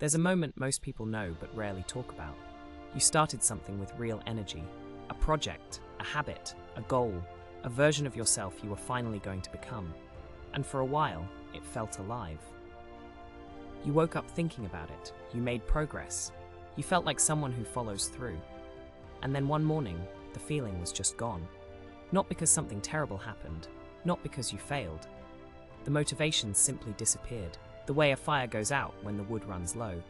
There's a moment most people know but rarely talk about. You started something with real energy, a project, a habit, a goal, a version of yourself you were finally going to become. And for a while, it felt alive. You woke up thinking about it, you made progress, you felt like someone who follows through. And then one morning, the feeling was just gone. Not because something terrible happened, not because you failed. The motivation simply disappeared, the way a fire goes out when the wood runs low.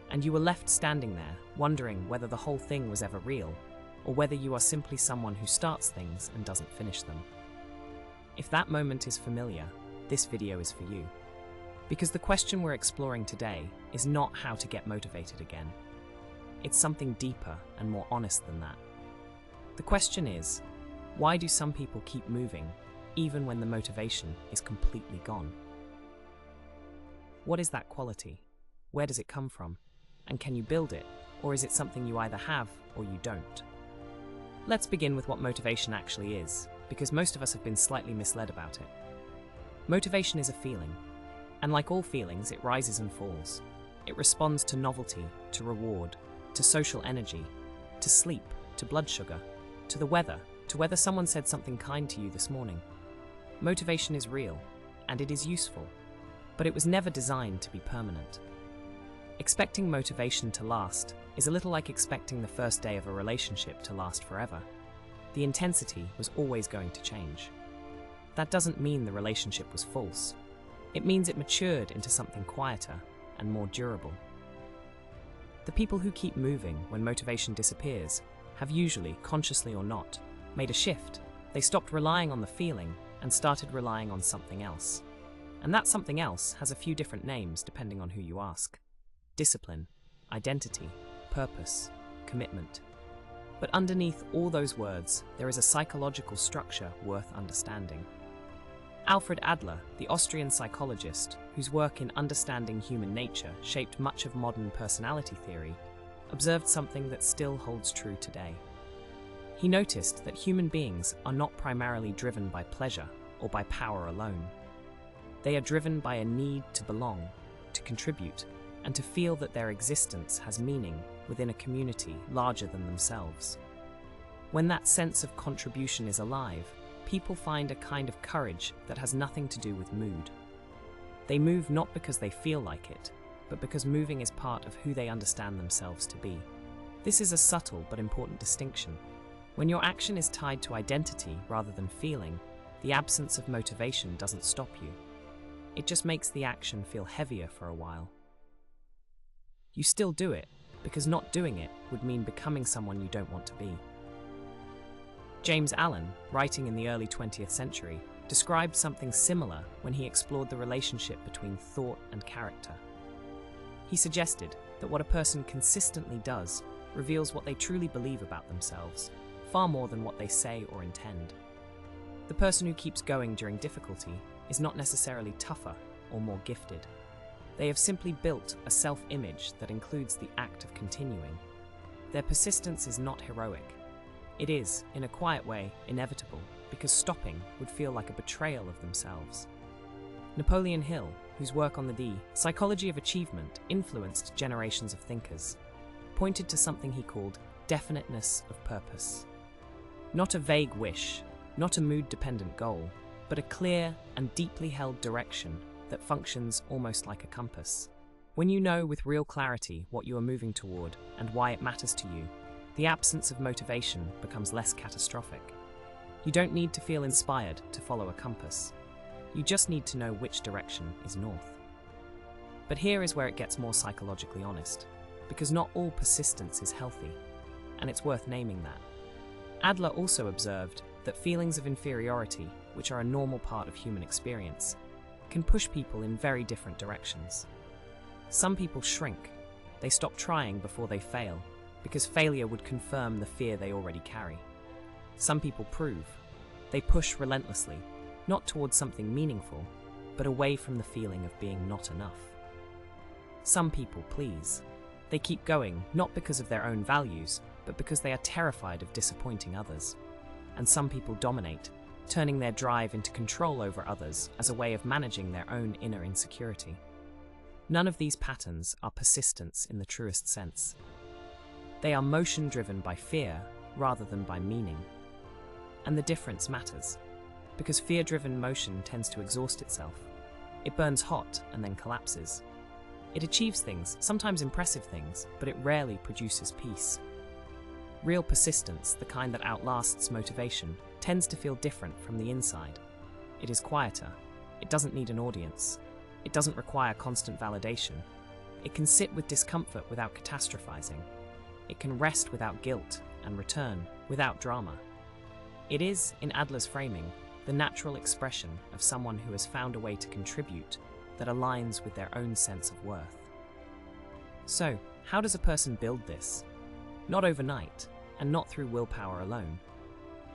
And you were left standing there, wondering whether the whole thing was ever real, or whether you are simply someone who starts things and doesn't finish them. If that moment is familiar, this video is for you. Because the question we're exploring today is not how to get motivated again. It's something deeper and more honest than that. The question is, why do some people keep moving, even when the motivation is completely gone? What is that quality? Where does it come from? And can you build it, or is it something you either have or you don't? Let's begin with what motivation actually is, because most of us have been slightly misled about it. Motivation is a feeling, and like all feelings, it rises and falls. It responds to novelty, to reward, to social energy, to sleep, to blood sugar, to the weather, to whether someone said something kind to you this morning. Motivation is real, and it is useful, but it was never designed to be permanent. Expecting motivation to last is a little like expecting the first day of a relationship to last forever. The intensity was always going to change. That doesn't mean the relationship was false. It means it matured into something quieter and more durable. The people who keep moving when motivation disappears have usually, consciously or not, made a shift. They stopped relying on the feeling and started relying on something else. And that something else has a few different names depending on who you ask. Discipline, identity, purpose, commitment. But underneath all those words, there is a psychological structure worth understanding. Alfred Adler, the Austrian psychologist, whose work in understanding human nature shaped much of modern personality theory, observed something that still holds true today. He noticed that human beings are not primarily driven by pleasure or by power alone. They are driven by a need to belong, to contribute, and to feel that their existence has meaning within a community larger than themselves. When that sense of contribution is alive, people find a kind of courage that has nothing to do with mood. They move not because they feel like it, but because moving is part of who they understand themselves to be. This is a subtle but important distinction. When your action is tied to identity rather than feeling, the absence of motivation doesn't stop you. It just makes the action feel heavier for a while. You still do it, because not doing it would mean becoming someone you don't want to be. James Allen, writing in the early 20th century, described something similar when he explored the relationship between thought and character. He suggested that what a person consistently does reveals what they truly believe about themselves, far more than what they say or intend. The person who keeps going during difficulty is not necessarily tougher or more gifted. They have simply built a self-image that includes the act of continuing. Their persistence is not heroic. It is, in a quiet way, inevitable, because stopping would feel like a betrayal of themselves. Napoleon Hill, whose work on the psychology of achievement influenced generations of thinkers, pointed to something he called definiteness of purpose. Not a vague wish, not a mood-dependent goal, but a clear and deeply held direction that functions almost like a compass. When you know with real clarity what you are moving toward and why it matters to you, the absence of motivation becomes less catastrophic. You don't need to feel inspired to follow a compass. You just need to know which direction is north. But here is where it gets more psychologically honest, because not all persistence is healthy, and it's worth naming that. Adler also observed that feelings of inferiority, which are a normal part of human experience, can push people in very different directions. Some people shrink. They stop trying before they fail, because failure would confirm the fear they already carry. Some people prove. They push relentlessly, not towards something meaningful, but away from the feeling of being not enough. Some people please. They keep going, not because of their own values, but because they are terrified of disappointing others. And some people dominate, turning their drive into control over others as a way of managing their own inner insecurity. None of these patterns are persistence in the truest sense. They are motion driven by fear rather than by meaning. And the difference matters, because fear-driven motion tends to exhaust itself. It burns hot and then collapses. It achieves things, sometimes impressive things, but it rarely produces peace. Real persistence, the kind that outlasts motivation, tends to feel different from the inside. It is quieter. It doesn't need an audience. It doesn't require constant validation. It can sit with discomfort without catastrophizing. It can rest without guilt and return without drama. It is, in Adler's framing, the natural expression of someone who has found a way to contribute that aligns with their own sense of worth. So, how does a person build this? Not overnight, and not through willpower alone.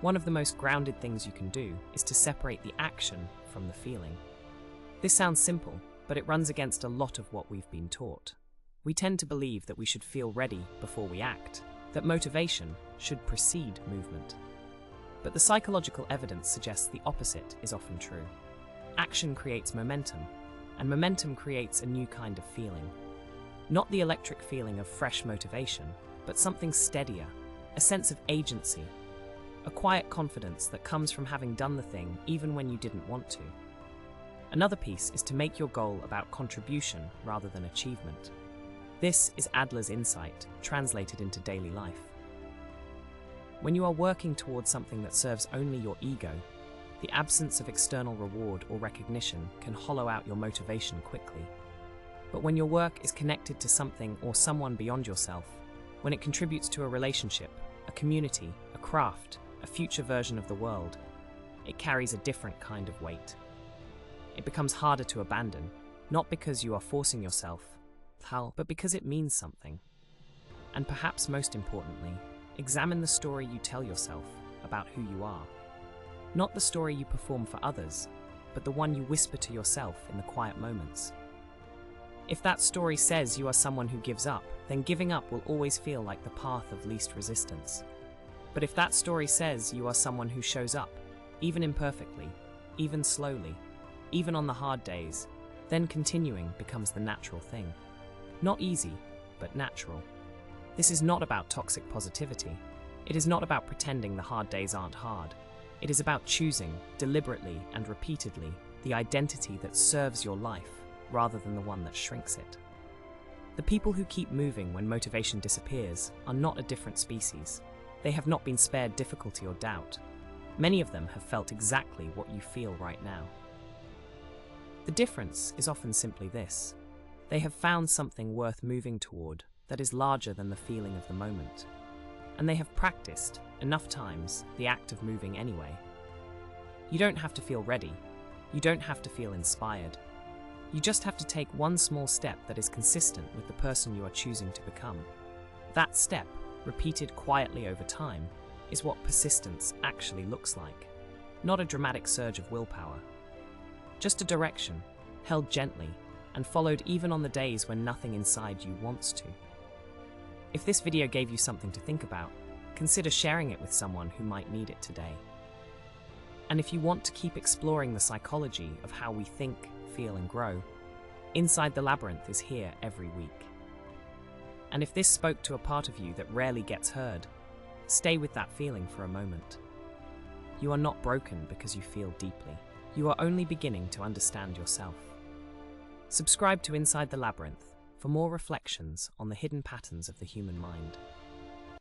One of the most grounded things you can do is to separate the action from the feeling. This sounds simple, but it runs against a lot of what we've been taught. We tend to believe that we should feel ready before we act, that motivation should precede movement. But the psychological evidence suggests the opposite is often true. Action creates momentum, and momentum creates a new kind of feeling. Not the electric feeling of fresh motivation, but something steadier, a sense of agency, a quiet confidence that comes from having done the thing even when you didn't want to. Another piece is to make your goal about contribution rather than achievement. This is Adler's insight, translated into daily life. When you are working towards something that serves only your ego, the absence of external reward or recognition can hollow out your motivation quickly. But when your work is connected to something or someone beyond yourself, when it contributes to a relationship, a community, a craft, a future version of the world, it carries a different kind of weight. It becomes harder to abandon, not because you are forcing yourself, but because it means something. And perhaps most importantly, examine the story you tell yourself about who you are. Not the story you perform for others, but the one you whisper to yourself in the quiet moments. If that story says you are someone who gives up, then giving up will always feel like the path of least resistance. But if that story says you are someone who shows up, even imperfectly, even slowly, even on the hard days, then continuing becomes the natural thing. Not easy, but natural. This is not about toxic positivity. It is not about pretending the hard days aren't hard. It is about choosing, deliberately and repeatedly, the identity that serves your life, rather than the one that shrinks it. The people who keep moving when motivation disappears are not a different species. They have not been spared difficulty or doubt. Many of them have felt exactly what you feel right now. The difference is often simply this. They have found something worth moving toward that is larger than the feeling of the moment. And they have practiced, enough times, the act of moving anyway. You don't have to feel ready. You don't have to feel inspired. You just have to take one small step that is consistent with the person you are choosing to become. That step, repeated quietly over time, is what persistence actually looks like. Not a dramatic surge of willpower. Just a direction, held gently, and followed even on the days when nothing inside you wants to. If this video gave you something to think about, consider sharing it with someone who might need it today. And if you want to keep exploring the psychology of how we think, feel, and grow, Inside the Labyrinth is here every week. And if this spoke to a part of you that rarely gets heard, stay with that feeling for a moment. You are not broken because you feel deeply. You are only beginning to understand yourself. Subscribe to Inside the Labyrinth for more reflections on the hidden patterns of the human mind.